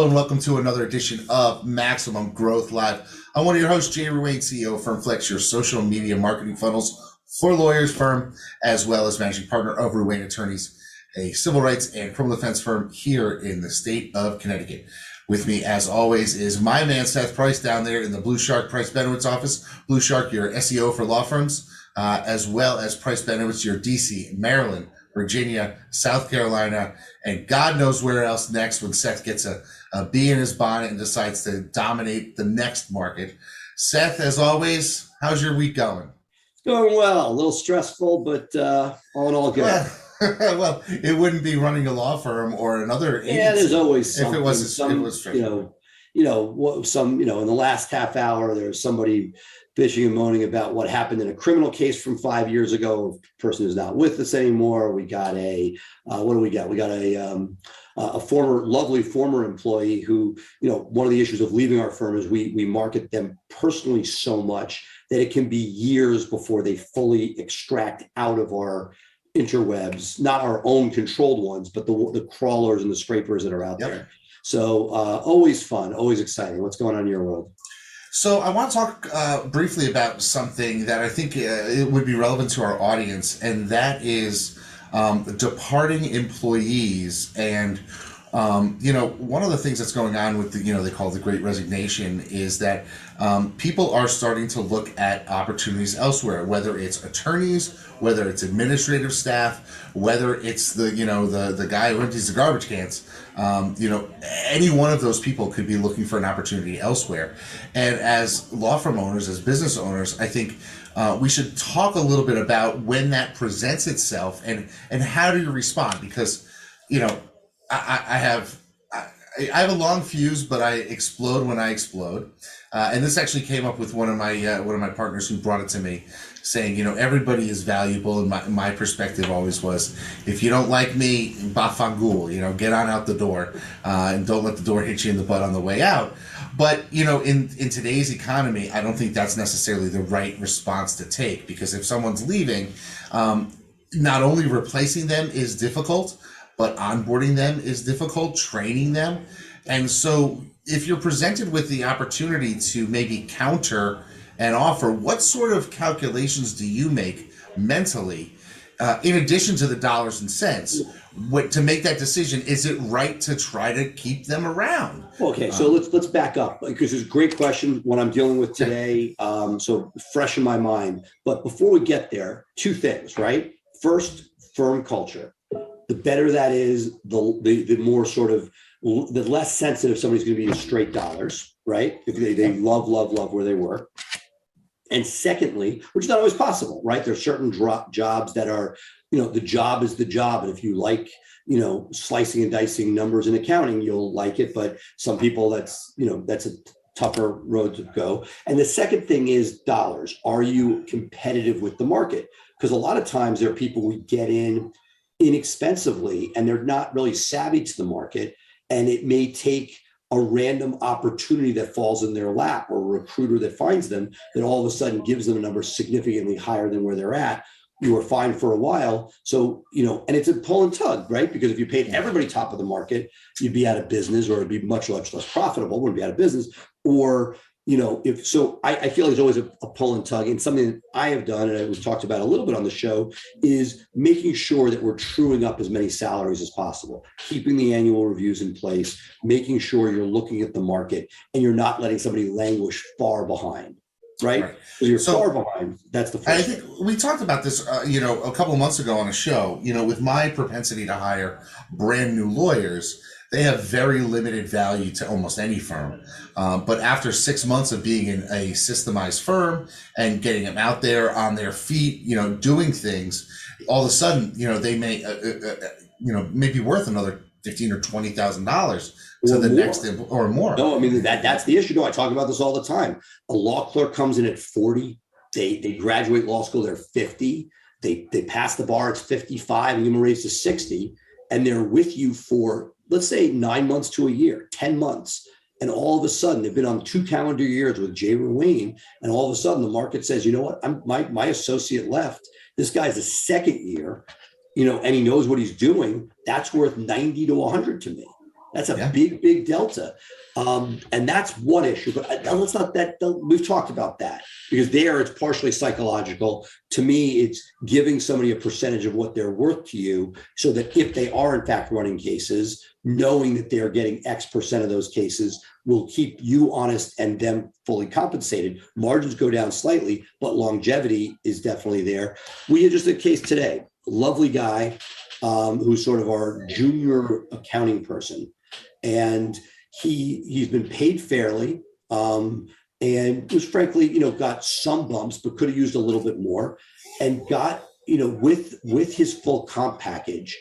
and welcome to another edition of Maximum Growth Live. I'm one of your hosts, Jay Ruane, CEO of Firm Flex, your social media marketing funnels for lawyers firm, as well as managing partner of Ruane Attorneys, a civil rights and criminal defense firm here in the state of Connecticut. With me, as always, is my man, Seth Price, down there in the Blue Shark Price Benowitz office. Blue Shark, your SEO for law firms, as well as Price Benowitz, your DC, Maryland, Virginia, South Carolina, and God knows where else next when Seth gets a bee in his bonnet and decides to dominate the next market. Seth, as always, how's your week going? It's going well, a little stressful, but all in all good. Well, it wouldn't be running a law firm or another agency. Yeah, there's always something. If it was stressful. In the last half hour, there's somebody bitching and moaning about what happened in a criminal case from 5 years ago. A person who's not with us anymore. We got what do we got? We got a lovely former employee who, one of the issues of leaving our firm is we market them personally so much that it can be years before they fully extract out of our interwebs, not our own controlled ones, but the crawlers and the scrapers that are out there. So always fun, always exciting. What's going on in your world? So I want to talk briefly about something that I think it would be relevant to our audience, and that is departing employees. And one of the things that's going on with they call it the Great Resignation is that people are starting to look at opportunities elsewhere, whether it's attorneys, whether it's administrative staff, whether it's the guy who empties the garbage cans. Any one of those people could be looking for an opportunity elsewhere. And as law firm owners, as business owners, I think we should talk a little bit about when that presents itself and how do you respond? Because, I have a long fuse, but I explode when I explode. And this actually came up with one of my partners who brought it to me, saying, everybody is valuable. And my perspective always was, if you don't like me, bafangul, get on out the door, and don't let the door hit you in the butt on the way out. But, in today's economy, I don't think that's necessarily the right response to take, because if someone's leaving, not only replacing them is difficult, but onboarding them is difficult, training them. And so if you're presented with the opportunity to maybe counter an offer, what sort of calculations do you make mentally, in addition to the dollars and cents, to make that decision? Is it right to try to keep them around? Okay, so let's back up, because it's a great question, what I'm dealing with today, so fresh in my mind. But before we get there, two things, right? First, firm culture. The better that is, the more sort of, the less sensitive somebody's going to be to straight dollars, right? If they love where they work. And secondly, which is not always possible, right? There's certain jobs that are, the job is the job. And if you like, slicing and dicing numbers in accounting, you'll like it. But some people that's a tougher road to go. And the second thing is dollars. Are you competitive with the market? Because a lot of times there are people we get in inexpensively and they're not really savvy to the market. And it may take a random opportunity that falls in their lap, or a recruiter that finds them, that all of a sudden gives them a number significantly higher than where they're at. You were fine for a while. So, and it's a pull and tug, right? Because if you paid everybody top of the market, you'd be out of business, or it'd be much less profitable, wouldn't be out of business. Or, I feel there's always a pull and tug. And something that I have done, and we've talked about a little bit on the show, is making sure that we're truing up as many salaries as possible, keeping the annual reviews in place, making sure you're looking at the market and you're not letting somebody languish far behind. Right? So you're far behind. That's the first I think we talked about this, a couple of months ago on a show, with my propensity to hire brand new lawyers. They have very limited value to almost any firm. But after 6 months of being in a systemized firm and getting them out there on their feet, doing things, all of a sudden, they may, may be worth another $15,000 or $20,000 to the next or more. No, I mean, that's the issue. No, I talk about this all the time. A law clerk comes in at 40. They graduate law school, they're 50. They pass the bar, it's 55, and you can raise to 60. And they're with you for, let's say, 9 months to a year, 10 months. And all of a sudden, they've been on 2 calendar years with Jay Ruane. And all of a sudden, the market says, you know what, my associate left. This guy's a second year, and he knows what he's doing. That's worth 90 to 100 to me. That's a Yeah. big delta. And that's one issue. But let's not that we've talked about that, because there it's partially psychological. To me, it's giving somebody a percentage of what they're worth to you, so that if they are in fact running cases, knowing that they're getting X percent of those cases will keep you honest and them fully compensated. Margins go down slightly, but longevity is definitely there. We had just a case today, lovely guy, who's sort of our junior accounting person. And he's been paid fairly, and was frankly, got some bumps, but could have used a little bit more, and got, with his full comp package,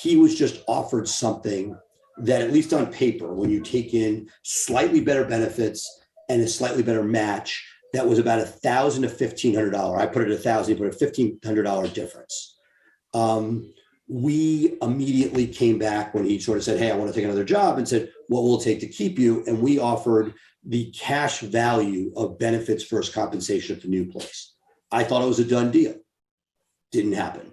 he was just offered something that, at least on paper, when you take in slightly better benefits and a slightly better match, that was about $1,000 to $1,500. I put it at $1,000, but a $1,500 difference. We immediately came back when he sort of said, hey, I want to take another job, and said, what will it take to keep you? And we offered the cash value of benefits versus compensation at the new place. I thought it was a done deal. Didn't happen.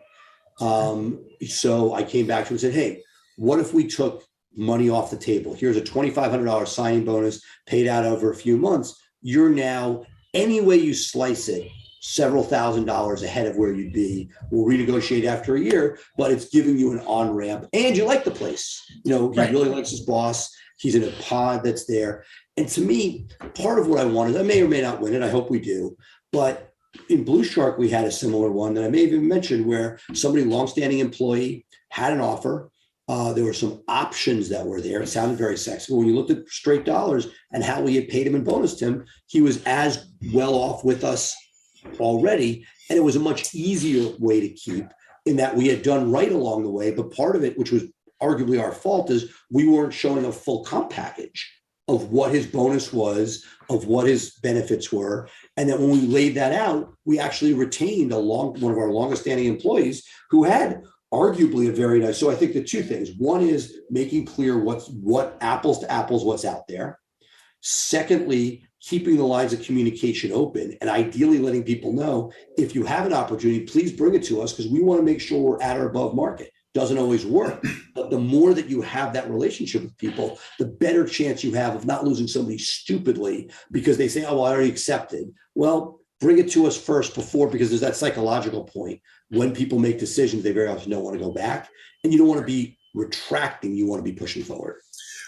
So I came back to him and said, hey, what if we took money off the table? Here's a $2,500 signing bonus paid out over a few months. You're now, any way you slice it, several $1,000s ahead of where you'd be. We'll renegotiate after a year, but it's giving you an on-ramp, and you like the place. He Right. really likes his boss. He's in a pod that's there. And to me, part of what I wanted, I may or may not win it, I hope we do, but in Blue Shark, we had a similar one that I may have even mentioned, where somebody, longstanding employee, had an offer. There were some options that were there. It sounded very sexy. When you looked at straight dollars and how we had paid him and bonused him, he was as well off with us already. And it was a much easier way to keep, in that we had done right along the way. But part of it, which was arguably our fault, is we weren't showing a full comp package of what his bonus was, of what his benefits were. And then when we laid that out, we actually retained one of our longest standing employees who had arguably a very nice. So I think the two things: one is making clear what apples to apples, what's out there. Secondly, keeping the lines of communication open, and ideally letting people know, if you have an opportunity, please bring it to us, because we want to make sure we're at or above market. Doesn't always work, but the more that you have that relationship with people, the better chance you have of not losing somebody stupidly because they say, oh, well, I already accepted. Well, bring it to us first because there's that psychological point. When people make decisions, they very often don't want to go back, and you don't want to be retracting. You want to be pushing forward.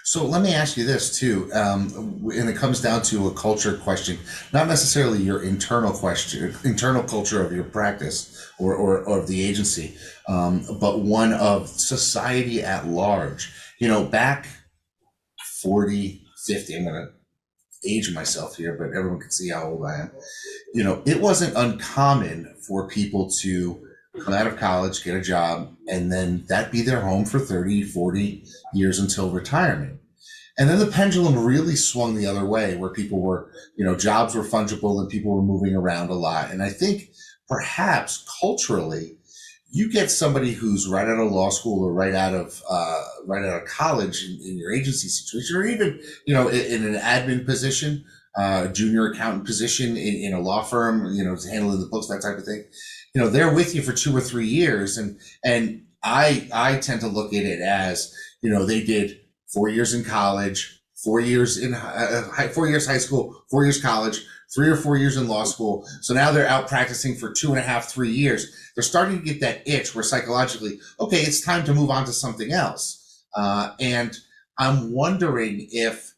So let me ask you this too, and it comes down to a culture question, not necessarily your internal culture of your practice or of the agency, but one of society at large. Back 40, 50, I'm going to age myself here, but everyone can see how old I am. It wasn't uncommon for people to come out of college, get a job, and then that be their home for 30, 40 years until retirement. And then the pendulum really swung the other way, where people were, jobs were fungible and people were moving around a lot. And I think perhaps culturally, you get somebody who's right out of law school or right out of college in your agency situation, or even, in an admin position, junior accountant position in a law firm, handling the books, that type of thing. They're with you for 2 or 3 years. And I tend to look at it as, they did 4 years in college, 4 years in 4 years high school, 4 years college, 3 or 4 years in law school. So now they're out practicing for 2.5, 3 years. They're starting to get that itch where psychologically, okay, it's time to move on to something else. And I'm wondering if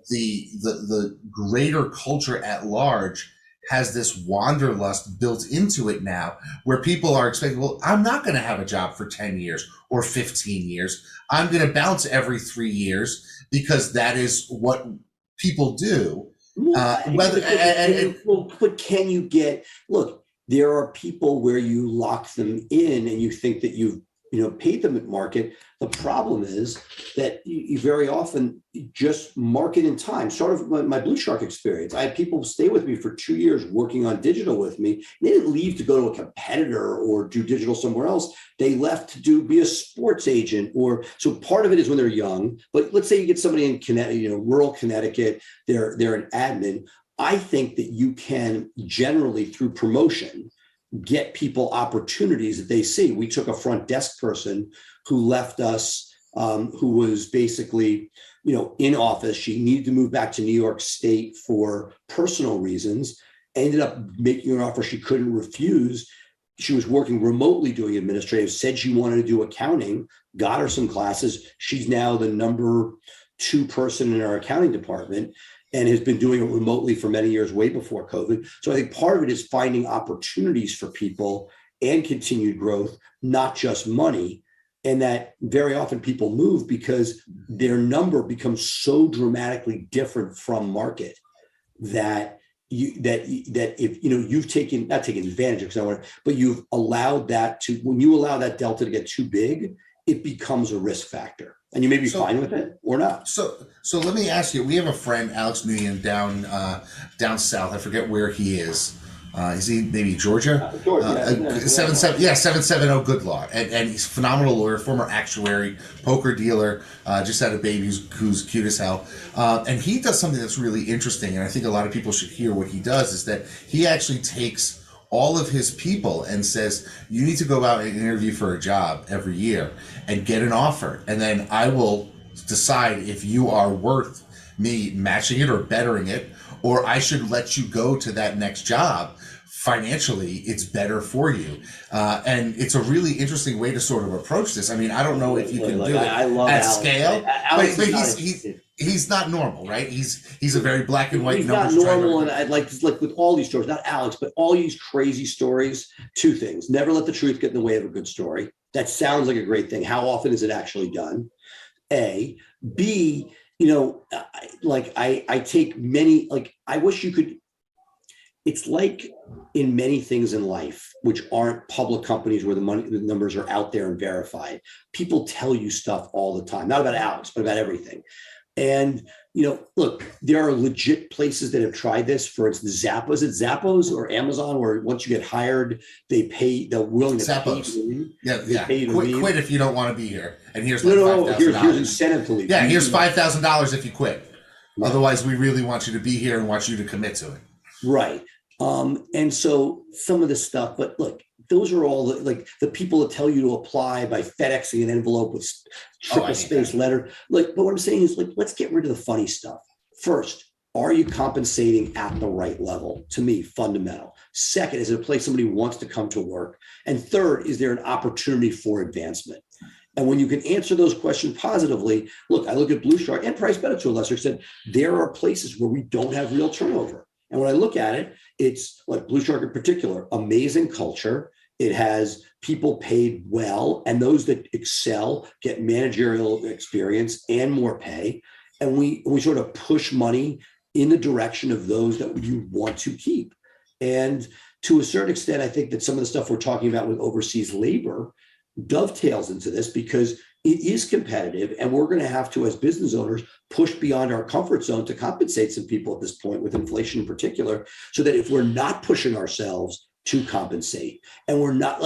the greater culture at large has this wanderlust built into it now, where people are expecting, well, I'm not going to have a job for 10 years or 15 years. I'm going to bounce every 3 years because that is what people do. But can you look, there are people where you lock them in and you think that you've paid them at market. The problem is that you very often just market in time. Sort of my Blue Shark experience. I had people stay with me for 2 years working on digital with me. They didn't leave to go to a competitor or do digital somewhere else. They left to be a sports agent, so part of it is when they're young. But let's say you get somebody in Connecticut, rural Connecticut, they're an admin. I think that you can generally, through promotion, get people opportunities that they see. We took a front desk person who left us who was basically, in office. She needed to move back to New York State for personal reasons, ended up making an offer she couldn't refuse. She was working remotely doing administrative, said she wanted to do accounting, got her some classes. She's now the number 2 person in our accounting department and has been doing it remotely for many years, way before COVID. So I think part of it is finding opportunities for people and continued growth, not just money. And that very often people move because their number becomes so dramatically different from market that if you've taken, not taken advantage of, but you've allowed that to, when you allow that delta to get too big, it becomes a risk factor, and you may be fine with it or not. So let me ask you. We have a friend, Alex Nguyen, down south. I forget where he is. Is he maybe Georgia? Georgia, 770 Good Law, and he's a phenomenal lawyer, former actuary, poker dealer, just had a baby who's cute as hell, and he does something that's really interesting, and I think a lot of people should hear what he does. Is that he actually takes all of his people and says, you need to go out and interview for a job every year and get an offer, and then I will decide if you are worth me matching it or bettering it, or I should let you go to that next job. Financially, it's better for you. And it's a really interesting way to sort of approach this. I mean, I don't know if you can do it at scale, but he's not normal, right? He's a very black and white. He's not normal, and I'd like with all these stories, not Alex, but all these crazy stories. 2 things: never let the truth get in the way of a good story. That sounds like a great thing. How often is it actually done? A. B. I take many, I wish you could. It's like in many things in life, which aren't public companies where the numbers are out there and verified. People tell you stuff all the time, not about Alex, but about everything. And, look, there are legit places that have tried this. For instance, Zappos, it's Zappos or Amazon, where once you get hired, they're willing to Zappos. pay you to leave. Quit if you don't want to be here. And here's here's incentive to leave. Yeah, here's $5,000 if you quit. Right. Otherwise, we really want you to be here and want you to commit to it. Right. And so some of this stuff, but look, those are all the people that tell you to apply by FedExing an envelope with triple space letter. But what I'm saying is, let's get rid of the funny stuff. First, are you compensating at the right level? To me, fundamental. Second, is it a place somebody wants to come to work? And third, is there an opportunity for advancement? And when you can answer those questions positively, look, I look at Blue Shark and Price Better to a lesser extent. There are places where we don't have real turnover. And when I look at it, it's like Blue Shark in particular, amazing culture. It has people paid well, and those that excel get managerial experience and more pay. And we sort of push money in the direction of those that you want to keep. And to a certain extent, I think that some of the stuff we're talking about with overseas labor dovetails into this, because it is competitive, and we're going to have to, as business owners, push beyond our comfort zone to compensate some people at this point, with inflation in particular, so that if we're not pushing ourselves to compensate, and we're not,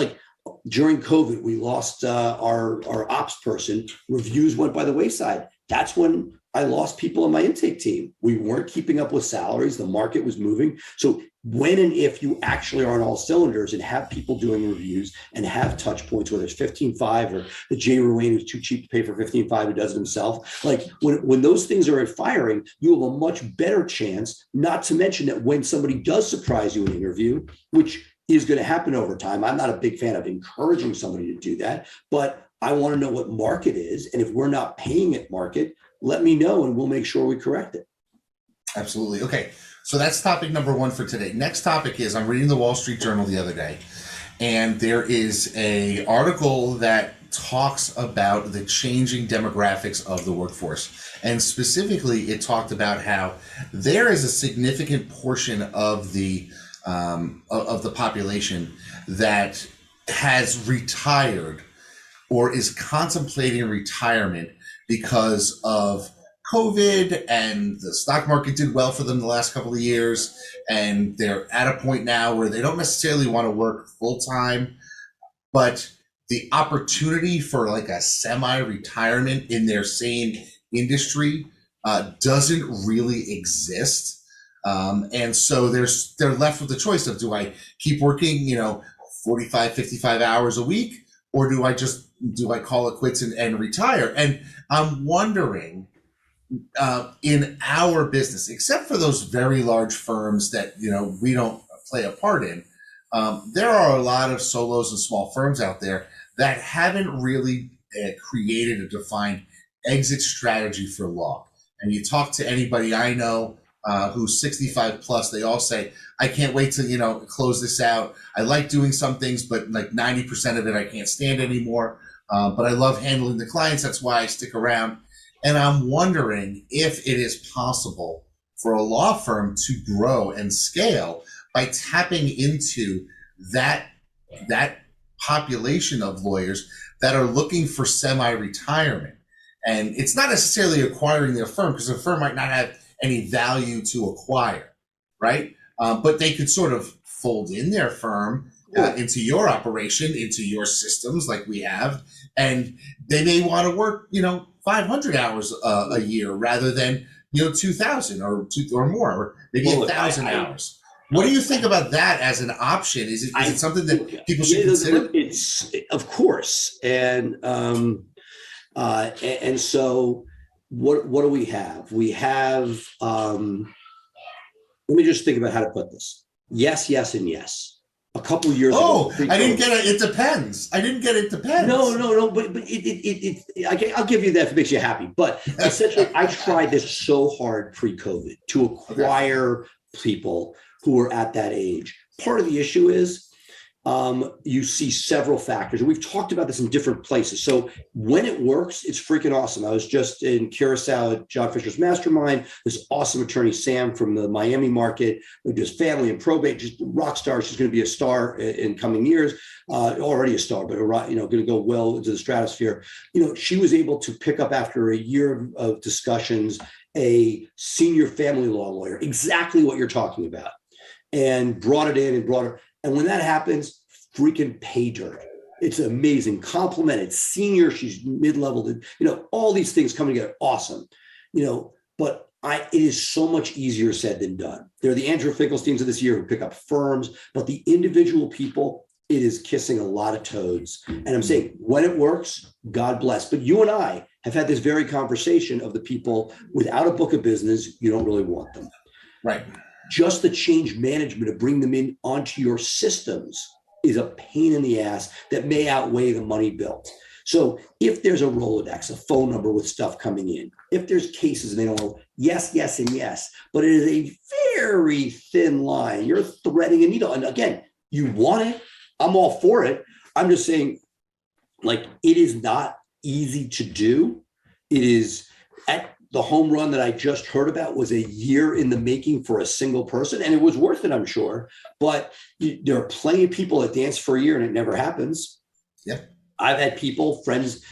during COVID, we lost our ops person, reviews went by the wayside. That's when I lost people on my intake team. We weren't keeping up with salaries. The market was moving. So when and if you actually are on all cylinders and have people doing reviews and have touch points, whether it's 15.5 or the Jay Ruane who's too cheap to pay for 15.5 who does it himself, when those things are firing, you have a much better chance, not to mention that when somebody does surprise you in an interview, which is going to happen over time. I'm not a big fan of encouraging somebody to do that, but I want to know what market is. And if we're not paying it market, let me know and we'll make sure we correct it. Absolutely. Okay. So that's topic number 1 for today. Next topic is, I'm reading the Wall Street Journal the other day, and there is a article that talks about the changing demographics of the workforce. And specifically, it talked about how there is a significant portion of the population that has retired or is contemplating retirement because of COVID, and the stock market did well for them the last couple of years, and they're at a point now where they don't necessarily want to work full time, but the opportunity for a semi-retirement in their same industry doesn't really exist. And so they're left with the choice of, do I keep working, 45, 55 hours a week, or do I just do I call it quits and retire? And I'm wondering, in our business, except for those very large firms that we don't play a part in, there are a lot of solos and small firms out there that haven't really created a defined exit strategy for law. And you talk to anybody I know who's 65 plus, they all say, I can't wait to close this out. I like doing some things, but like 90% of it I can't stand anymore. But I love handling the clients. That's why I stick around. And I'm wondering if it is possible for a law firm to grow and scale by tapping into that population of lawyers that are looking for semi-retirement. And it's not necessarily acquiring their firm, because the firm might not have any value to acquire, right? But they could sort of fold in their firm into your operation, into your systems like we have, and they may want to work, 500 hours a year rather than 2,000 or more, or maybe 1,000 hours. What do you think about that as an option? Is it something that people should consider? It's of course, and so what do we have? We have. Let me just think about how to put this. Yes, yes, and yes. A couple of years ago. I didn't get it. It depends. I didn't get it depends. No. But I'll give you that if it makes you happy. But essentially, I tried this so hard pre-COVID to acquire people who were at that age. Part of the issue is you see several factors. And we've talked about this in different places. So when it works, it's freaking awesome. I was just in Curacao at John Fisher's Mastermind. This awesome attorney, Sam, from the Miami market, who does family and probate, just rock star. She's going to be a star in coming years, already a star, but going to go well into the stratosphere. She was able to pick up, after a year of discussions, a senior family law lawyer, exactly what you're talking about, and brought it in and brought her. And when that happens, freaking pay dirt. It's amazing. Complimented, senior, she's mid-level, all these things coming together. Awesome. But it is so much easier said than done. They're the Andrew Finkelsteins of this year who pick up firms, but the individual people, it is kissing a lot of toads. And I'm saying, when it works, God bless. But you and I have had this very conversation of the people without a book of business, you don't really want them. Right. Just the change management to bring them in onto your systems is a pain in the ass that may outweigh the money built. So if there's a Rolodex, a phone number with stuff coming in, if there's cases and they don't know, yes, yes, and yes, but it is a very thin line. You're threading a needle. And again, you want it. I'm all for it. I'm just saying, it is not easy to do. It is the home run that I just heard about was a year in the making for a single person, and it was worth it, I'm sure. But there are plenty of people that dance for a year and it never happens. Yeah. I've had friends,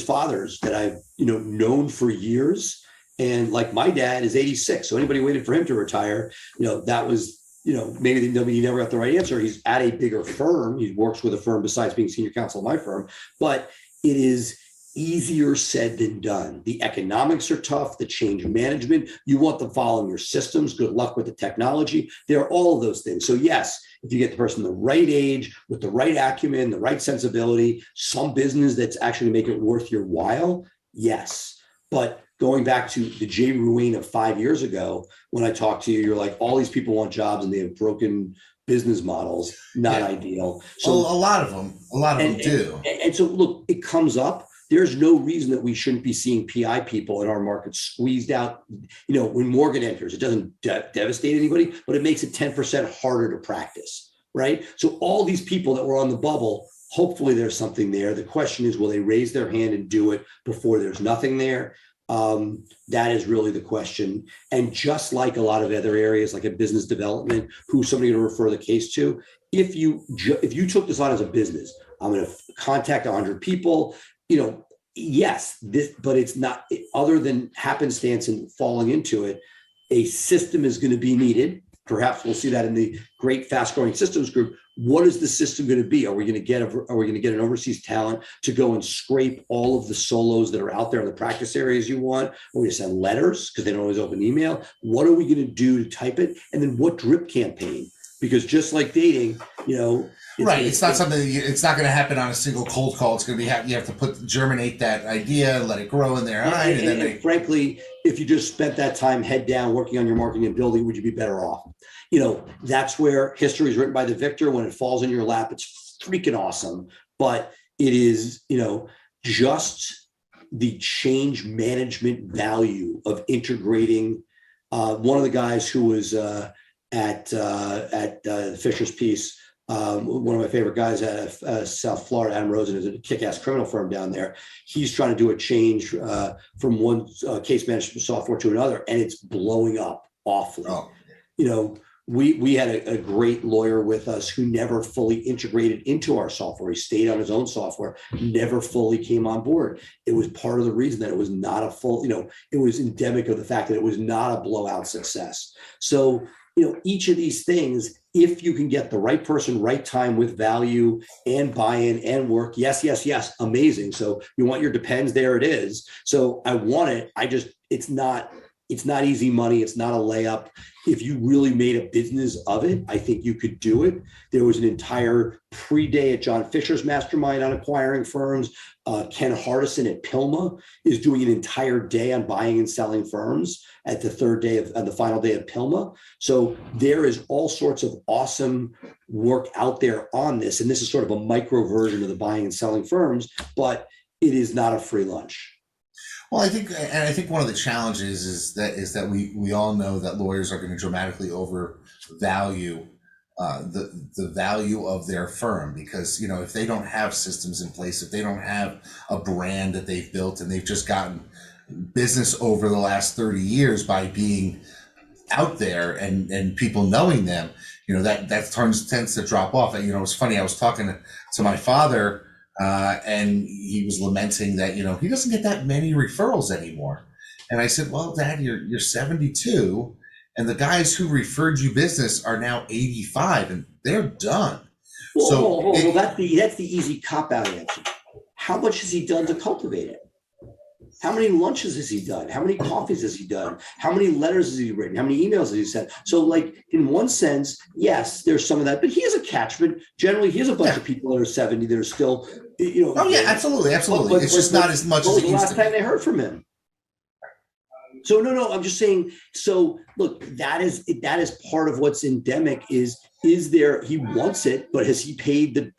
fathers that I've, known for years. And like my dad is 86. So anybody waited for him to retire, that was, maybe he never got the right answer. He's at a bigger firm. He works with a firm besides being senior counsel at my firm, but it is easier said than done. The economics are tough, the change management, you want them following your systems. Good luck with the technology. There are all of those things. So yes, if you get the person the right age, with the right acumen, the right sensibility, some business that's actually make it worth your while, yes. But going back to the Jay Ruane of 5 years ago, when I talked to you, you're like, all these people want jobs and they have broken business models, not ideal. So a lot of them do. And so look, it comes up. There's no reason that we shouldn't be seeing PI people in our market squeezed out. When Morgan enters, it doesn't devastate anybody, but it makes it 10% harder to practice, right? So all these people that were on the bubble, hopefully there's something there. The question is, will they raise their hand and do it before there's nothing there? That is really the question. And just like a lot of other areas, like a business development, who's somebody going to refer the case to? If you took this on as a business, I'm going to contact 100 people. Yes, but it's not, other than happenstance and falling into it, a system is going to be needed. Perhaps we'll see that in the great fast growing systems group. What is the system going to be? Are we going to get an overseas talent to go and scrape all of the solos that are out there in the practice areas you want? Are we going to send letters because they don't always open email? What are we going to do to type it? And then what drip campaign? because just like dating, Right. It's not something it's not going to happen on a single cold call. It's going to be, you have to germinate that idea, let it grow in their mind. And frankly, if you just spent that time head down working on your marketing and building, would you be better off? That's where history is written by the victor. When it falls in your lap, it's freaking awesome. But it is, just the change management value of integrating. One of the guys who was at Fisher's Piece, one of my favorite guys out of South Florida, Adam Rosen, is a kick-ass criminal firm down there. He's trying to do a change from one case management software to another, and it's blowing up awfully. We had a great lawyer with us who never fully integrated into our software. He stayed on his own software, never fully came on board. It was part of the reason that it was not a full, it was endemic of the fact that it was not a blowout success. So, each of these things, if you can get the right person, right time with value and buy-in and work, yes, amazing. So you want your depends, there it is. So I want it. It's not easy money. It's not a layup. If you really made a business of it, I think you could do it. There was an entire pre-day at John Fisher's mastermind on acquiring firms. Ken Hardison at Pilma is doing an entire day on buying and selling firms at the final day of Pilma. So there is all sorts of awesome work out there on this. And this is sort of a micro version of the buying and selling firms, but it is not a free lunch. Well, I think one of the challenges is that we all know that lawyers are going to dramatically overvalue the value of their firm, because if they don't have systems in place, if they don't have a brand that they've built and they've just gotten business over the last 30 years by being out there and people knowing them, that tends to drop off. And it's funny, I was talking to my father, and he was lamenting that he doesn't get that many referrals anymore. And I said, well, Dad, you're 72, and the guys who referred you business are now 85, and they're done. Well, that's the easy cop-out answer. How much has he done to cultivate it? How many lunches has he done? How many coffees has he done? How many letters has he written? How many emails has he sent? So, in one sense, yes, there's some of that, but he has a catchment. Generally, he has a bunch of people that are 70 that are still, Oh yeah, absolutely. It's just not as much as it used to be. What was the last time they heard from him? So no, I'm just saying. So look, that is part of what's endemic. Is there? He wants it, but has he paid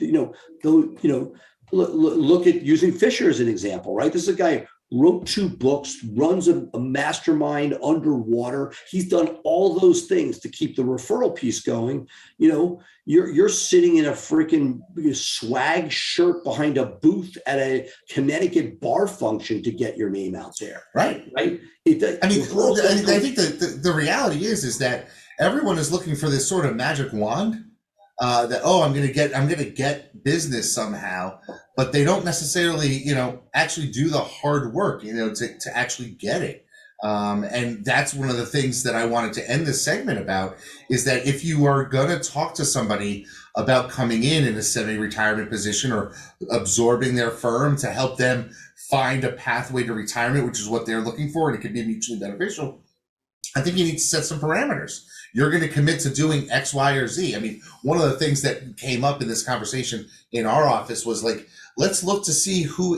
Look at using Fisher as an example, right? This is a guy wrote 2 books, runs a mastermind underwater. He's done all those things to keep the referral piece going. You're sitting in a freaking swag shirt behind a booth at a Connecticut bar function to get your name out there. Right. I think the reality is that everyone is looking for this sort of magic wand. That I'm gonna get business somehow, but they don't necessarily actually do the hard work to actually get it. And that's one of the things that I wanted to end this segment about, is that if you are gonna talk to somebody about coming in a semi-retirement position or absorbing their firm to help them find a pathway to retirement, which is what they're looking for, and it can be mutually beneficial, I think you need to set some parameters. You're going to commit to doing X, Y, or Z. I mean, one of the things that came up in this conversation in our office was let's look to see who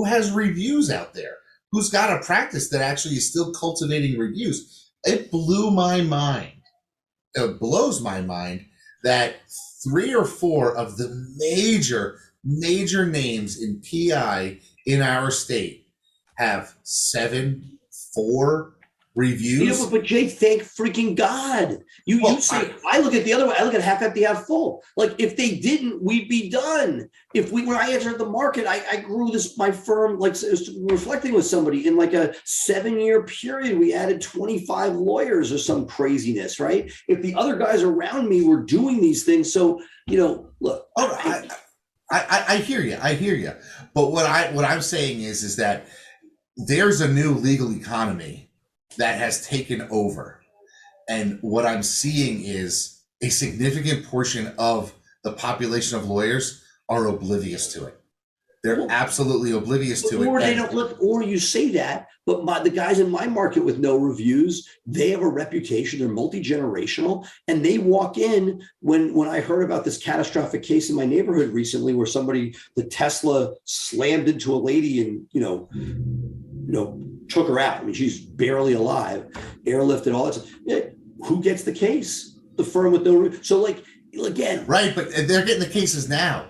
has reviews out there, who's got a practice that actually is still cultivating reviews. It blew my mind. It blows my mind that 3 or 4 of the major names in PI in our state have 7, 4 reviews. But Jay, thank freaking God. You say, I look at the other way. I look at half empty, half full. If they didn't, we'd be done. When I entered the market, I grew my firm, reflecting with somebody, in a 7-year period, we added 25 lawyers or some craziness, right? If the other guys around me were doing these things. So, look. I hear you. But what I'm saying is that there's a new legal economy that has taken over. And what I'm seeing is a significant portion of the population of lawyers are oblivious to it. They're absolutely oblivious to it. Or they don't look, or you say that, but the guys in my market with no reviews, they have a reputation, they're multi-generational, and they walk in when I heard about this catastrophic case in my neighborhood recently where the Tesla slammed into a lady and, took her out. I mean, she's barely alive, airlifted, all that stuff. Who gets the case? The firm with no, so like, again. Right, but they're getting the cases now.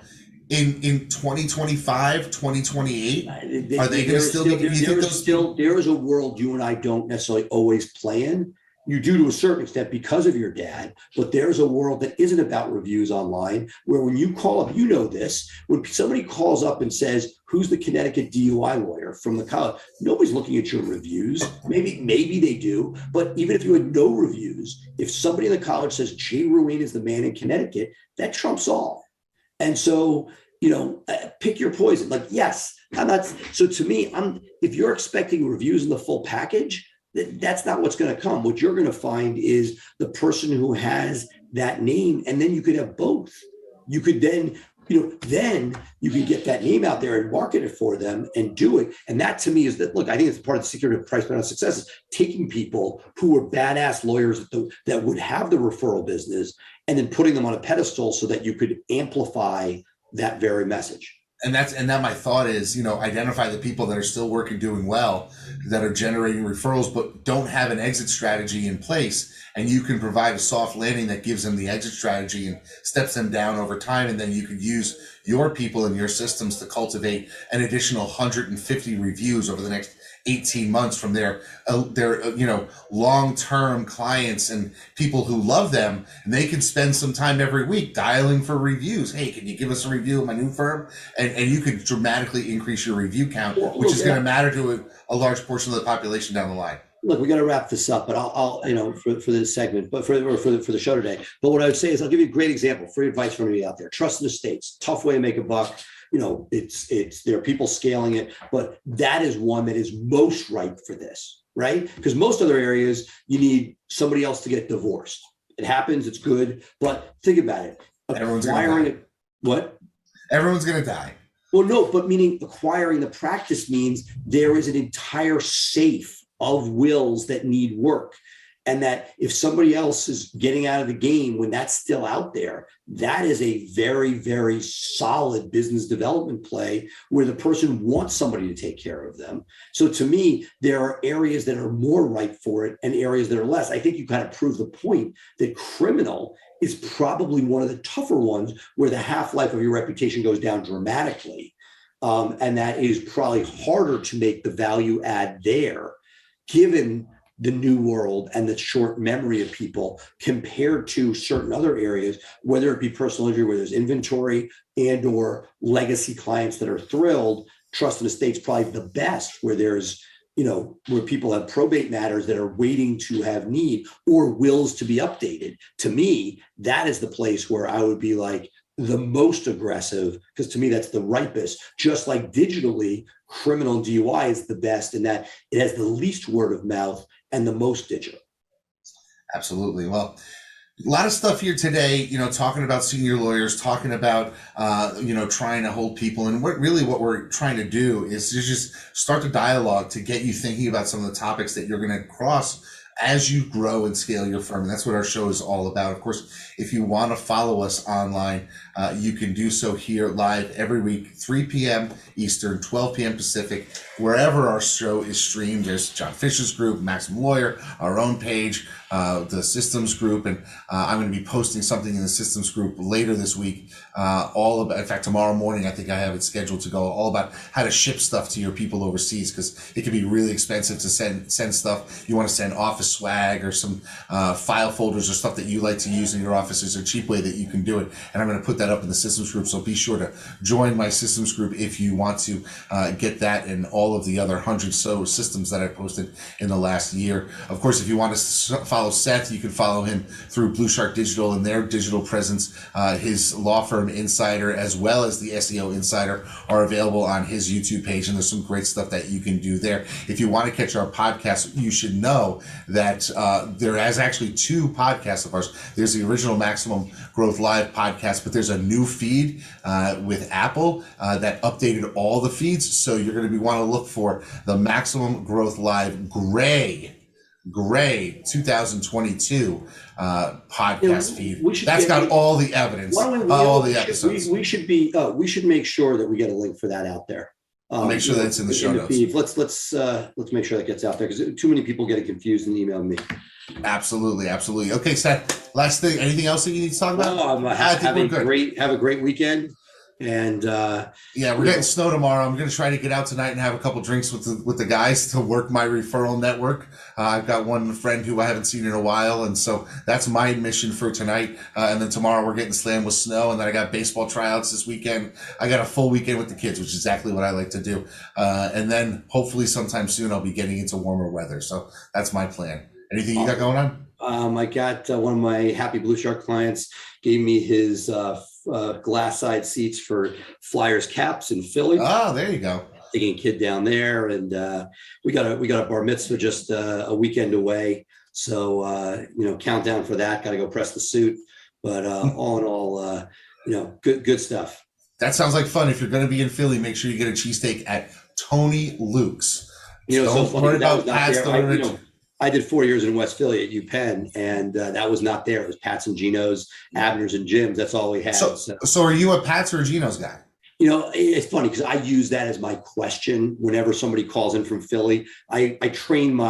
In 2025, 2028, are they going to still be? There is a world you and I don't necessarily always play in. You do to a certain extent because of your dad, but there's a world that isn't about reviews online where when you call up, this, when somebody calls up and says, who's the Connecticut DUI lawyer from the college? Nobody's looking at your reviews. Maybe they do, but even if you had no reviews, if somebody in the college says Jay Ruane is the man in Connecticut, that trumps all. And so, pick your poison. Like, yes, I'm not. So to me, if you're expecting reviews in the full package, that's not what's going to come. What you're going to find is the person who has that name. And then you could have both. You could then you can get that name out there and market it for them and do it. And that to me is that, look, I think it's part of the secret of price point on success is taking people who were badass lawyers that would have the referral business and then putting them on a pedestal so that you could amplify that very message. And that my thought is, identify the people that are still working, doing well, that are generating referrals, but don't have an exit strategy in place. And you can provide a soft landing that gives them the exit strategy and steps them down over time. And then you could use your people and your systems to cultivate an additional 150 reviews over the next 18 months from their long-term clients and people who love them, and they can spend some time every week dialing for reviews. Hey, can you give us a review of my new firm? And you could dramatically increase your review count, which is going to matter to a large portion of the population down the line. Look, we got to wrap this up, but I'll for this segment, but for the show today. But what I would say is I'll give you a great example, free advice from me out there. Trust in estates, tough way to make a buck. There are people scaling it, but that is one that is most ripe for this, right? Because most other areas, you need somebody else to get divorced. It happens, it's good, but think about it. Everyone's going to die. What? Everyone's going to die. Well, no, but meaning acquiring the practice means there is an entire safe of wills that need work. And that if somebody else is getting out of the game when that's still out there, that is a very, very solid business development play where the person wants somebody to take care of them. So to me, there are areas that are more ripe for it and areas that are less. I think you kind of prove the point that criminal is probably one of the tougher ones where the half-life of your reputation goes down dramatically. And that is probably harder to make the value add there, given the new world and the short memory of people compared to certain other areas, whether it be personal injury, where there's inventory and or legacy clients that are thrilled. Trust and estate's probably the best, where there's, where people have probate matters that are waiting to have need or wills to be updated. To me, that is the place where I would be like the most aggressive, because to me, that's the ripest. Just like digitally, criminal and DUI is the best in that it has the least word of mouth and the most digital. Absolutely. Well, a lot of stuff here today, talking about senior lawyers, talking about, trying to hold people. And what we're trying to do is to just start the dialogue to get you thinking about some of the topics that you're going to cross as you grow and scale your firm. And that's what our show is all about. Of course, if you want to follow us online, you can do so here live every week, 3 p.m. Eastern, 12 p.m. Pacific, wherever our show is streamed. There's John Fisher's group, Maximum Lawyer, our own page, the systems group. And I'm going to be posting something in the systems group later this week, in fact, tomorrow morning, I think I have it scheduled to go all about how to ship stuff to your people overseas, because it can be really expensive to send stuff. You want to send office swag or some file folders or stuff that you like to use in your office. There's a cheap way that you can do it. And I'm going to put that up in the systems group. So be sure to join my systems group if you want to get that and all of the other 100 so systems that I posted in the last year. Of course, if you want to follow Seth, you can follow him through Blue Shark Digital and their digital presence. His law firm Insider, as well as the SEO Insider, are available on his YouTube page. And there's some great stuff that you can do there. If you want to catch our podcast, you should know that there is actually 2 podcasts of ours. There's the original Maximum Growth Live podcast, but there's there's a new feed with Apple that updated all the feeds. So you're going to want to look for the Maximum Growth Live Gray 2022 podcast feed. That's got all the evidence, all the episodes. We should make sure that we get a link for that out there. I'll make sure that's in the show notes. Let's make sure that gets out there, because too many people get confused and email me. Absolutely. Okay, Seth, last thing, anything else that you need to talk about? No, have a great weekend. And yeah, we're getting snow tomorrow. I'm going to try to get out tonight and have a couple drinks with the guys to work my referral network. I've got one friend who I haven't seen in a while, and so that's my mission for tonight. And then tomorrow we're getting slammed with snow, and then I got baseball tryouts this weekend. I got a full weekend with the kids, which is exactly what I like to do. And then hopefully sometime soon I'll be getting into warmer weather. So that's my plan. Anything you got going on? I got one of my Happy Blue Shark clients gave me his glass side seats for Flyers caps in Philly. Oh, there you go. Taking a kid down there, and we got a bar mitzvah just a weekend away. So countdown for that. Got to go press the suit. But all in all, good stuff. That sounds like fun. If you're going to be in Philly, make sure you get a cheesesteak at Tony Luke's. Don't worry about pasta. I did 4 years in West Philly at UPenn, and that was not there. It was Pat's and Geno's, Abner's and Jim's. That's all we had. So are you a Pat's or a Geno's guy? It's funny because I use that as my question whenever somebody calls in from Philly. I train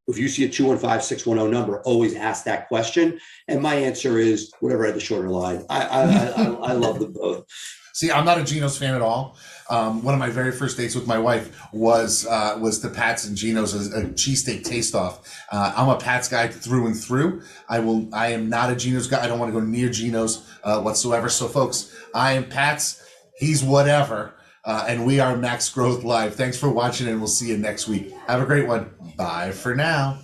if you see a 215-610 number, always ask that question. And my answer is whatever had the shorter line. I love them both. See, I'm not a Geno's fan at all. One of my very first dates with my wife was the Pat's and Geno's, a cheesesteak taste-off. I'm a Pat's guy through and through. I am not a Geno's guy. I don't want to go near Geno's whatsoever. So, folks, I am Pat's. He's whatever. And we are Max Growth Live. Thanks for watching, and we'll see you next week. Have a great one. Bye for now.